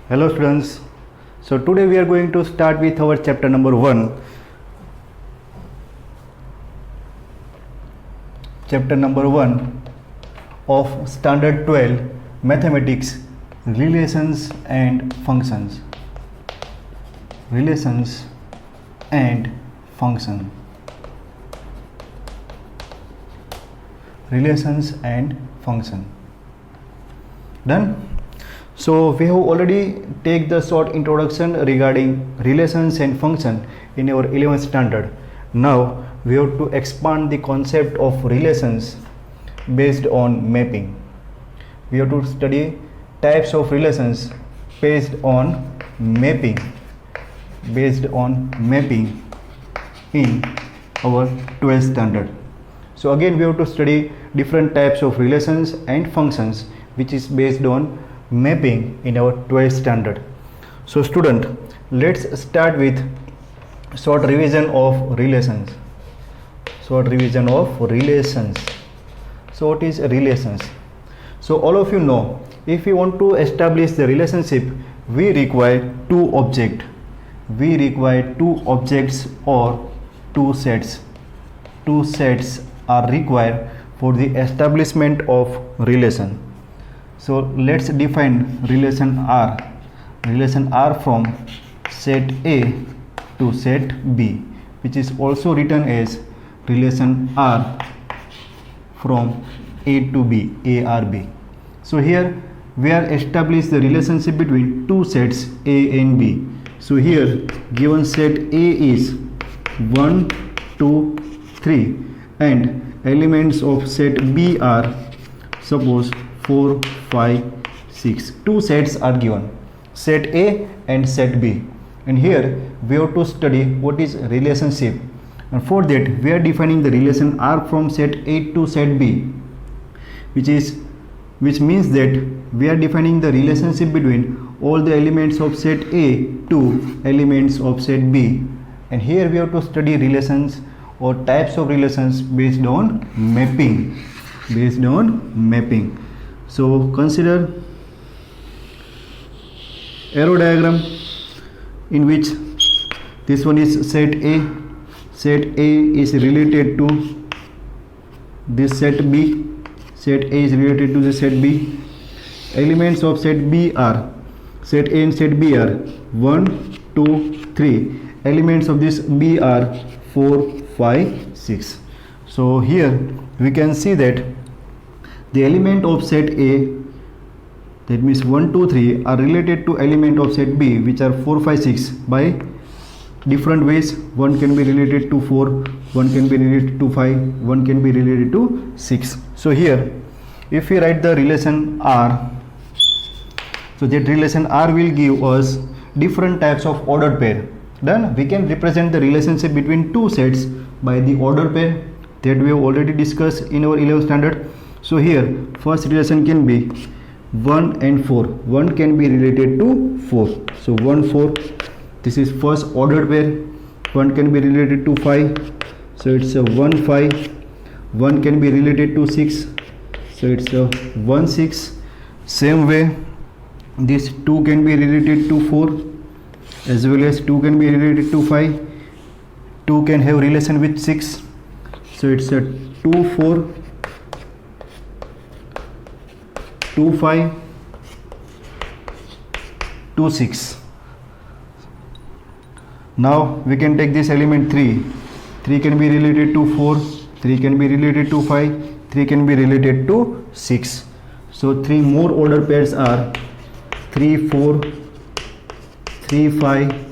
Hello students. So today we are going to start with our chapter number 1. Chapter number 1 of standard 12 mathematics, relations and functions. Relations and function. Relations and function. Done? So we have already take the short introduction regarding relations and function in our 11th standard. Now we have to expand the concept of relations based on mapping. We have to study types of relations based on mapping in our 12th standard. So again we have to study different types of relations and functions which is based on mapping in our 12th standard. So student, let's start with short revision of relations. So what is relations? So all of you know, if we want to establish the relationship, we require two objects or two sets. Two sets are required for the establishment of relation. So let's define relation R. Relation R from set A to set B, which is also written as relation R from A to B, ARB. So here we are established the relationship between two sets A and B. So here given set A is 1, 2, 3 and elements of set B are suppose 4, 5, 6. Two sets are given, set A and set B, and here we have to study what is relationship, and for that we are defining the relation R from set A to set B, which means that we are defining the relationship between all the elements of set A to elements of set B, and here we have to study relations or types of relations based on mapping. So consider arrow diagram in which this one is set A. Set A is related to this set B. Set A is related to the set B. Elements of set B are set A and set B are 1, 2, 3. Elements of this B are 4, 5, 6. So here we can see that the element of set A, that means 1, 2, 3 are related to element of set B, which are 4, 5, 6 by different ways. One can be related to 4, one can be related to 5, one can be related to 6. So here if we write the relation R, so that relation R will give us different types of ordered pair. Then we can represent the relationship between two sets by the ordered pair that we have already discussed in our 11th standard. So here first relation can be 1 and 4. 1 can be related to 4. So 1, 4. This is first ordered pair. 1 can be related to 5. So it's a 1, 5. 1 can be related to 6. So it's a 1, 6. Same way this 2 can be related to 4 as well as 2 can be related to 5. 2 can have relation with 6. So it's a 2, 4. 2, 5, 2, 6. Now we can take this element 3. 3 can be related to 4, 3 can be related to 5, 3 can be related to 6. So 3 more order pairs are 3, 4, 3, 5,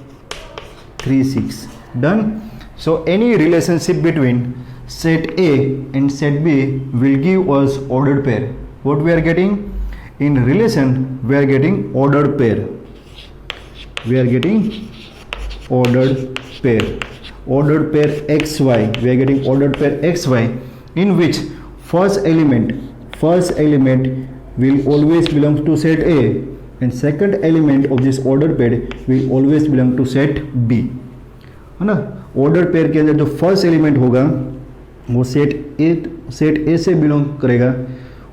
3, 6. Done? So any relationship between set A and set B will give us ordered pair. What we are getting? In relation we are getting ordered pair. Ordered pair XY. We are getting ordered pair XY in which first element will always belong to set A and second element of this ordered pair will always belong to set B, है ना. Order pair के अंदर जो first element होगा वो set ए से belong करेगा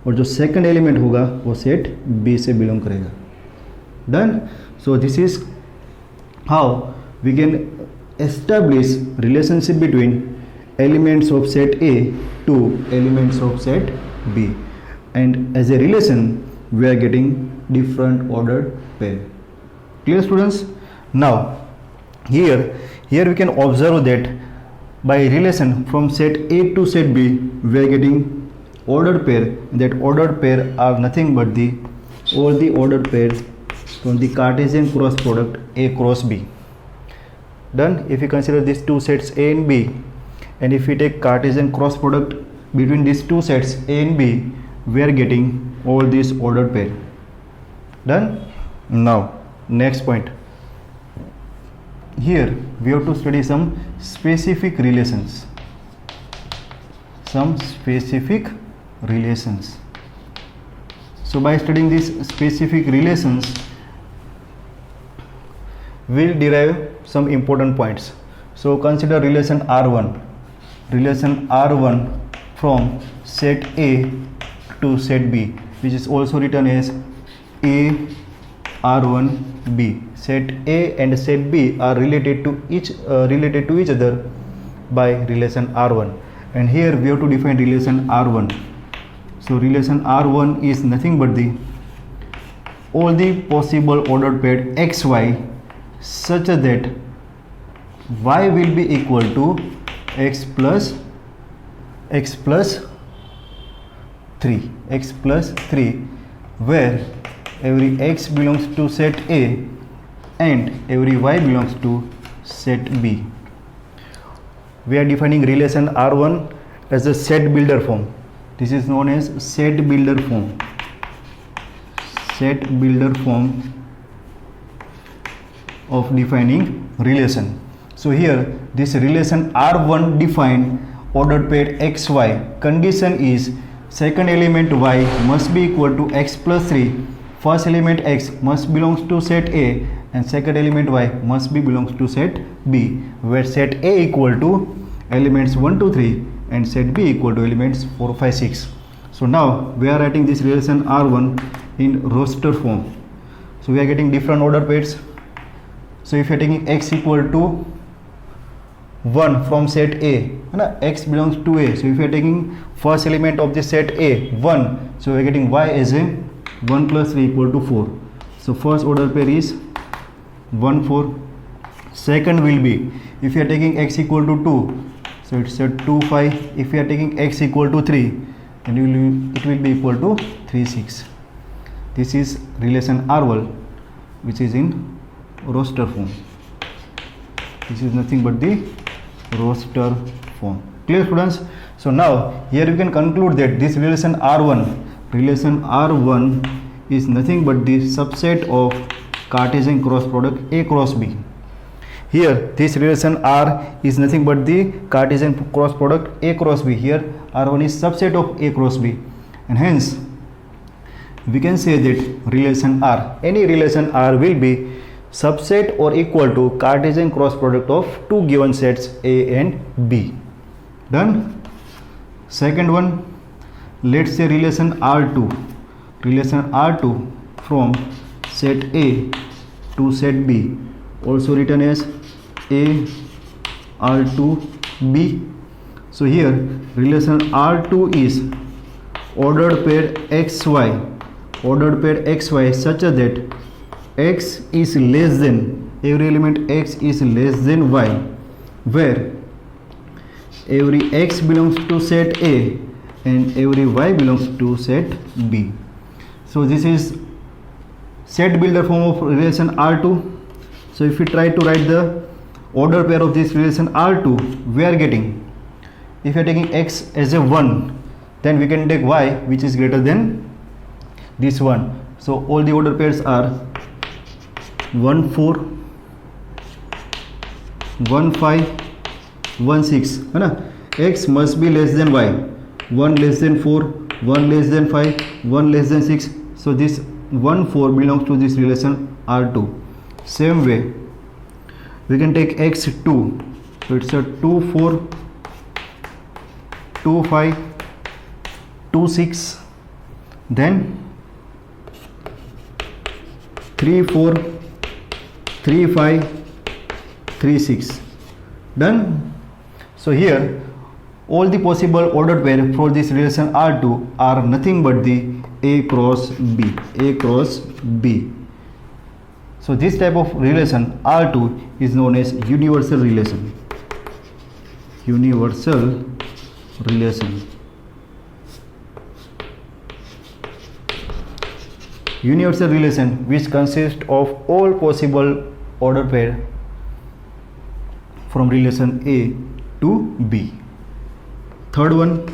और जो सेकंड एलिमेंट होगा वो सेट बी से बिलोंग करेगा. Done. So this is how we can establish relationship between elements of set A to elements of set B, and as a relation we are getting different ordered pair. Clear, students? Now here we can observe that by relation from set A to set B we are getting ordered pair. That ordered pair are nothing but all the ordered pairs from the Cartesian cross product A cross B. Done. If we consider these two sets A and B, and if we take Cartesian cross product between these two sets A and B, we are getting all these ordered pair. Done. Now next point. Here we have to study some specific relations. So by studying these specific relations, we'll derive some important points. So consider relation R1. Relation R1 from set A to set B, which is also written as A R1B. Set A and set B are related to each other by relation R1, and here we have to define relation R1. So relation R1 is nothing but all the possible ordered pair XY such that Y will be equal to x plus 3, where every x belongs to set A and every y belongs to set B. We are defining relation R1 as a set builder form. This is known as set builder form. Set builder form of defining relation. So here this relation R1 define ordered pair XY. Condition is second element Y must be equal to x plus 3. First element X must belongs to set A and second element Y must be belongs to set B, where set A equal to elements 1, 2, 3 and set B equal to elements 4, 5, 6. So now we are writing this relation R1 in roster form. So we are getting different order pairs. So if you are taking x equal to 1 from set A, x belongs to A. So if you are taking first element of the set A 1, so we are getting y as a 1 plus 3 equal to 4. So first order pair is 1, 4. Second will be, if you are taking x equal to 2, so it's a 2, 5. If you are taking x equal to 3, then it will be equal to 3, 6. This is relation R1, which is in roster form. This is nothing but the roster form. Clear, students? So now here you can conclude that this relation R1 is nothing but the subset of Cartesian cross product A cross B. Here this relation R is nothing but the Cartesian cross product A cross B. Here R1 is subset of A cross B, and hence we can say that relation R, any relation R will be subset or equal to Cartesian cross product of two given sets A and B. Done. Second one, let's say relation R2. Relation R2 from set A to set B, also written as A R2B. So here relation R2 is ordered pair XY such that x is less than, every element x is less than y, where every x belongs to set A and every y belongs to set B. So this is set builder form of relation R2. So if we try to write the order pair of this relation R2, we are getting, if you are taking x as a 1, then we can take y which is greater than this one. So all the order pairs are 1, 4, 1, 5, 1, 6. X must be less than y. 1 less than 4, 1 less than 5, 1 less than 6. So this 1, 4 belongs to this relation R2. Same way we can take x2. So it's a 2, 4, 2, 5, 2, 6, then 3, 4, 3 5 3 6. Done. So here all the possible ordered pair for this relation R2 are nothing but the A cross B, A cross B. So this type of relation R2 is known as universal relation. Universal relation. Universal relation which consists of all possible ordered pair from relation A to B. Third one,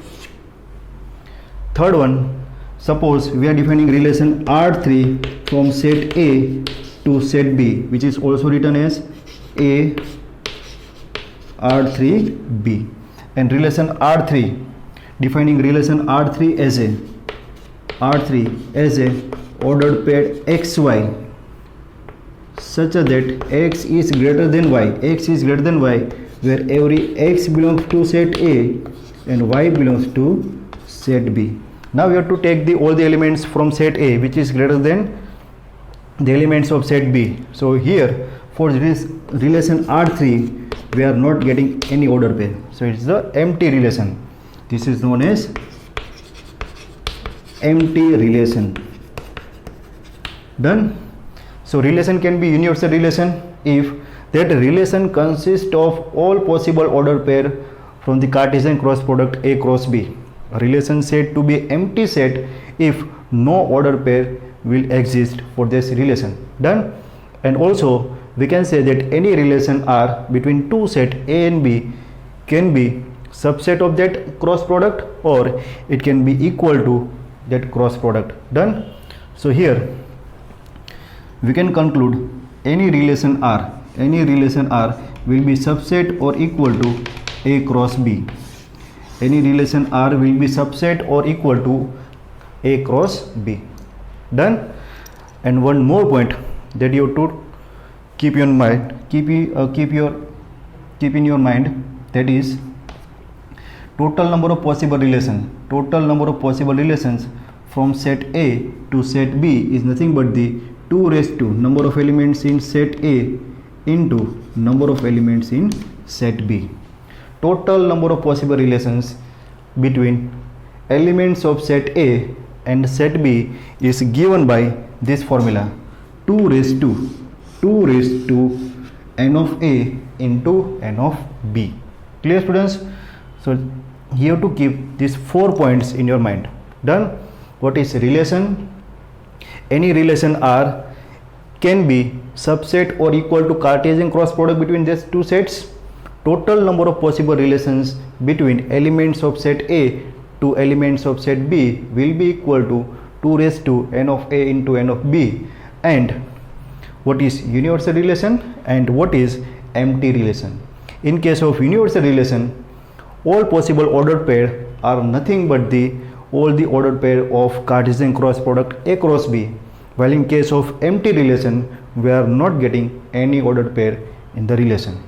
suppose we are defining relation R3 from set A to set B, which is also written as A R3B, and relation R3, defining relation R3 as a ordered pair XY such that X is greater than Y, where every X belongs to set A and Y belongs to set B. Now we have to take all the elements from set A which is greater than the elements of set B. So here for this relation R3 we are not getting any order pair, so it's the empty relation. This is known as empty relation. Done. So relation can be universal relation if that relation consists of all possible ordered pair from the Cartesian cross product A cross B. A relation said to be empty set if no ordered pair will exist for this relation. Done. And also we can say that any relation R between two set A and B can be subset of that cross product, or it can be equal to that cross product. Done. So here we can conclude any relation R will be subset or equal to A cross B. Any relation R will be subset or equal to A cross B. Done. And one more point that you have to keep in your mind, that is total number of possible relations from set A to set B is nothing but the 2 raised to number of elements in set A into number of elements in set B. Total number of possible relations between elements of set A and set B is given by this formula, 2 raised to n of A into n of B. Clear, students? So you have to keep these 4 points in your mind. Done. What is relation? Any relation R can be subset or equal to Cartesian cross product between these two sets. Total number of possible relations between elements of set A to elements of set B will be equal to 2 raised to n of A into n of B. And what is universal relation and what is empty relation? In case of universal relation, all possible ordered pair are nothing but all the ordered pair of Cartesian cross product A cross B, while in case of empty relation we are not getting any ordered pair in the relation.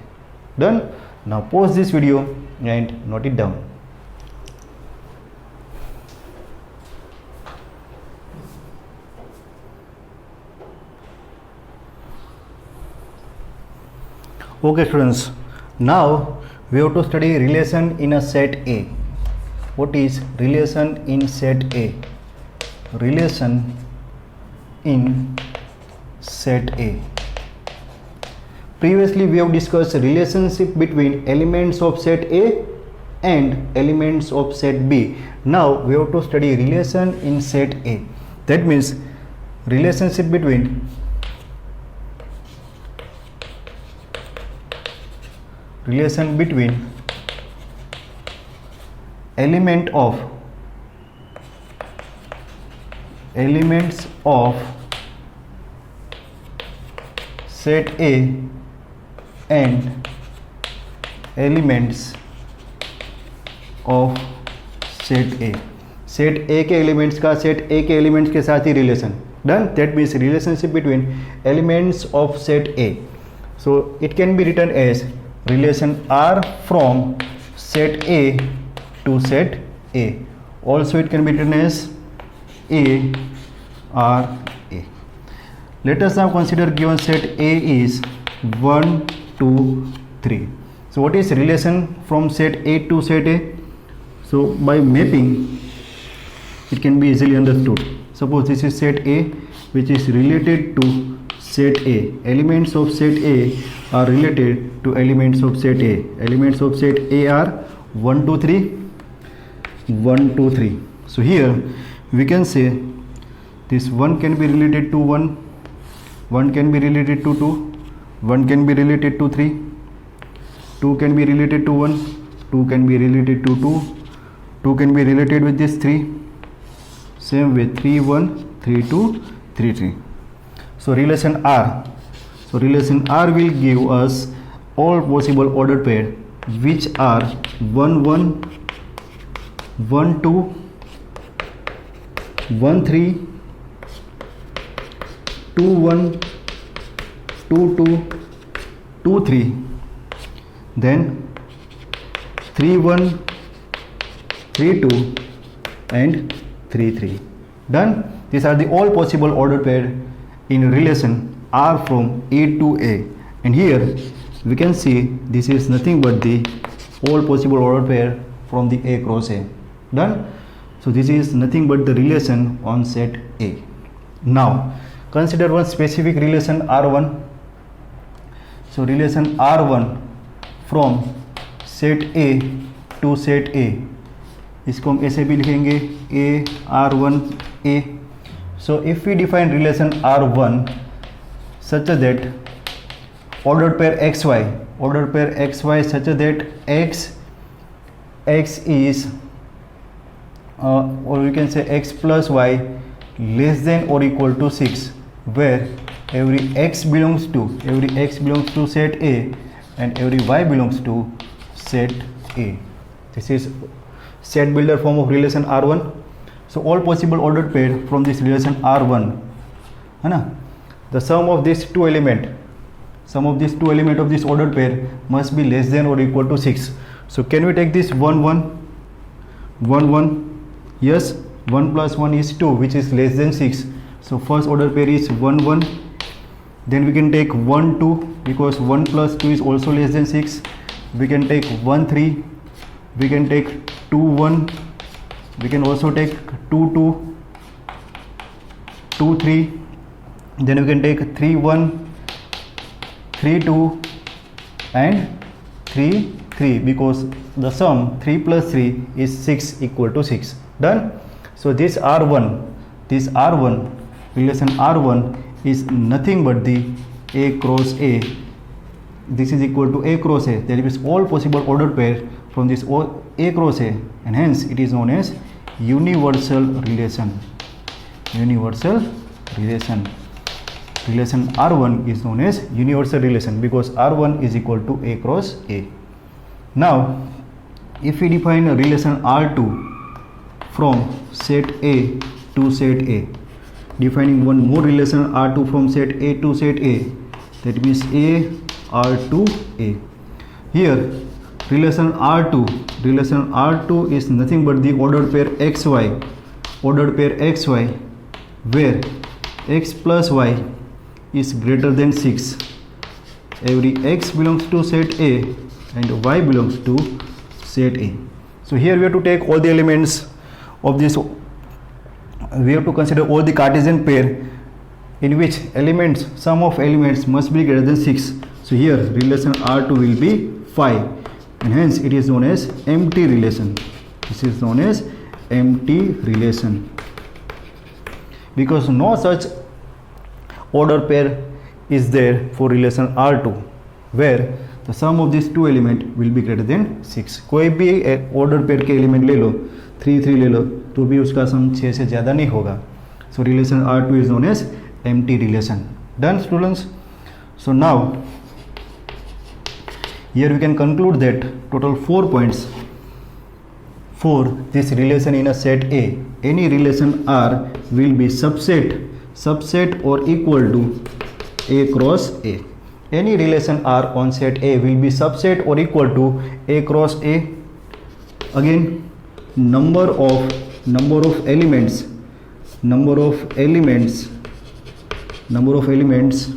Done. Now pause this video and note it down. Okay students, now we have to study relation in a set A. What is relation in set A? Relation in set A. Previously we have discussed relationship between elements of set A and elements of set B. Now we have to study relation in set A. That means relationship between elements of set A and elements of set A. Set A के elements का set A के elements के साथ ही relation. Done. That means relationship between elements of set A. So it can be written as relation R from set A to set A. Also it can be written as A R A. Let us now consider given set A is 1, 2, 3. So what is relation from set A to set A? So by mapping it can be easily understood. Suppose this is set A which is related to set A. Elements of set A are related to elements of set A. Elements of set A are 1, 2, 3, 1, 2, 3. So here we can say this 1 can be related to 1, 1 can be related to 2, 1 can be related to 3, 2 can be related to 1, 2 can be related to 2, 2 can be related with this 3, same with 3, 1, 3, 2, 3, 3. So relation R. So relation R will give us all possible ordered pair which are 1, 1, 1, 2, 1, 3, 2, 1, 2, 2, 2, 3, then 3, 1, 3, 2 and 3, 3. Done. These are the all possible ordered pair in relation R from A to A, and here we can see this is nothing but the all possible ordered pair from the A cross A. Done. So this is nothing but the relation on set A. Now consider one specific relation R1. So relation R1 from set A to set A, इसको हम ऐसे भी लिखेंगे A R1 A. So if we define relation R1 such that ordered pair XY such that X is or we can say X plus Y less than or equal to 6, where every X belongs to set A and every Y belongs to set A. This is set builder form of relation R1. So all possible ordered pair from this relation R1, है ना, the sum of these two element of this ordered pair must be less than or equal to 6. So can we take this 1, 1, 1, 1? Yes, 1 plus 1 is 2, which is less than 6. So first order pair is 1, 1. Then we can take 1, 2, because 1 plus 2 is also less than 6. We can take 1, 3. We can take 2, 1. We can also take 2, 2, 2, 3. Then we can take 3, 1, 3, 2 and 3, 3, because the sum 3 plus 3 is 6 equal to 6. Done. So this R1 relation R1 is nothing but the A cross A. This is equal to A cross A. That is all possible ordered pair from this A cross A, and hence it is known as universal relation. Relation R1 is known as universal relation because R1 is equal to A cross A. Now if we define a relation R2 from set A to set A, defining one more relation R2 from set A to set A, that means A R2 A. Here relation R2 is nothing but the ordered pair XY, where X plus Y is greater than 6. Every X belongs to set A and Y belongs to set A. So here we have to take all the elements of this, we have to consider all the Cartesian pair in which sum of elements must be greater than 6. So here relation R2 will be 5, and hence it is known as empty relation. This is known as empty relation because no such order pair is there for relation R2 where the sum of these two elements will be greater than 6. कोई भी order pair के element ले लो, 3 3 ले लो, तो भी उसका सम 6 से ज़्यादा नहीं होगा. So relation R2 is known as empty relation. Done, students? So now here we can conclude that total 4 points for this relation in a set A. Any relation R will be subset or equal to A cross A. Any relation R on set A will be subset or equal to A cross A. Again, number of elements number of elements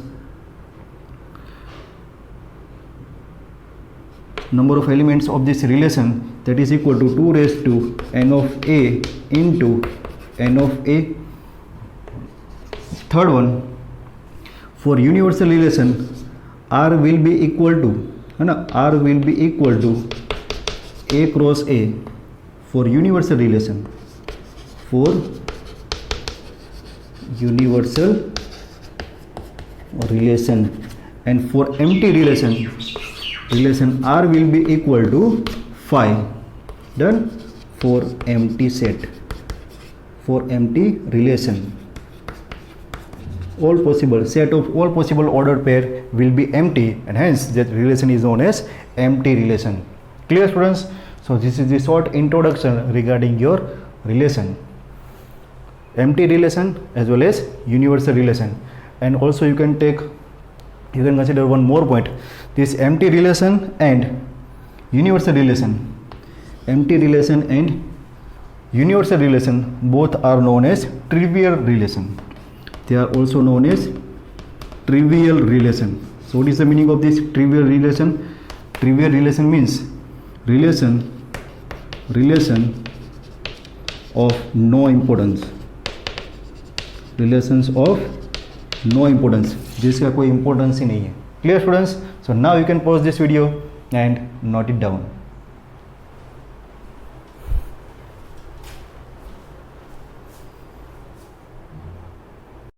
of this relation, that is equal to 2 raised to n of a into n of a. Third one, for universal relation r will be equal to a cross a for universal relation. For universal relation, and for empty relation r will be equal to 5. Done. For empty set, for empty relation, all possible set of all possible ordered pair will be empty, and hence that relation is known as empty relation. Clear, students? So this is the short introduction regarding your relation, empty relation as well as universal relation. And also you can consider one more point, this empty relation and universal relation. Empty relation and universal relation both are known as trivial relation. They are also known as trivial relation. So what is the meaning of this trivial relation? Trivial relation means relation of no importance, relations of no importance, जिसका कोई importance ही नहीं है. Clear, students? So now you can pause this video and note it down.